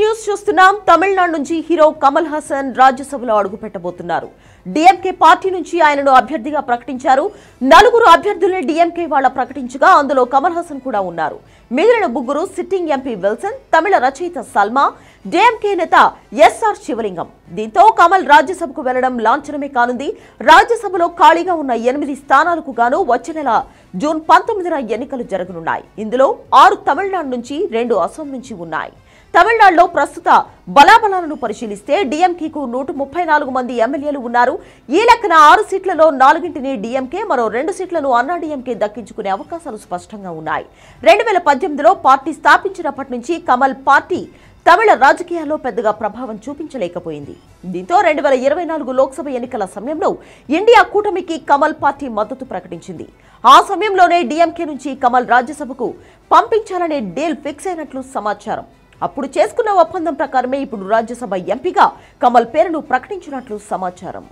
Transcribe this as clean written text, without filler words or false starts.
News చూస్తున్నాం. తమిళనాడు నుంచి hero Kamal Haasan రాజ్యసభలో అడుగుపెట్టబోతున్నారు. డీఎంకే పార్టీ నుంచి ఆయనను అభ్యర్థిగా ప్రకటించారు. 4 అభ్యర్థుల్ని డీఎంకే వాళ్ళ ప్రకటించగా అందులో కమల్ హాసన్ కూడా ఉన్నారు. మిగిలిన 3 సిట్టింగ్ ఎంపీ విల్సన్, తమిళ రచయిత సల్మా, డీఎంకే నేత ఎస్ఆర్ శివలింగం. దీంతో కమల్ రాజ్యసభకు వెళ్లడం లాంఛనమే కానుంది. రాజ్యసభలో ఖాళీగా ఉన్న 8 స్థానాలకు గాను వచ్చే నెల జూన్ 19న ఎన్నికలు జరగనున్నాయి. ఇందులో 6 తమిళనాడు నుంచి, 2 అసోం నుంచి ఉన్నాయి. తమిళనాడులో ప్రస్తుత బలాబలాలను పరిశీలిస్తే డీఎంకేకు 134 మంది ఎమ్మెల్యేలు ఉన్నారు. ఈ లెక్కన 6 సీట్లలో 4ంటిని డీఎంకే, మరో 2 సీట్లను అన్నా డీఎంకే దక్కించుకునే అవకాశాలు స్పష్టంగా ఉన్నాయి. 2018లో పార్టీ స్థాపించినప్పటి నుంచి కమల్ పార్టీ తమిళ రాజకీయాల్లో పెద్దగా ప్రభావం చూపించలేకపోయింది. దీంతో 2024 లోక్సభ ఎన్నికల సమయంలో ఇండియా కూటమికి కమల్ పార్టీ మద్దతు ప్రకటించింది. ఆ సమయంలోనే డీఎంకే నుంచి కమల్ రాజ్యసభకు పంపించాలనే డీల్ ఫిక్స్ అయినట్లు సమాచారం. అప్పుడు చేసుకున్న ఒప్పందం ప్రకారమే ఇప్పుడు రాజ్యసభ ఎంపీగా కమల్ పేరును ప్రకటించినట్లు సమాచారం.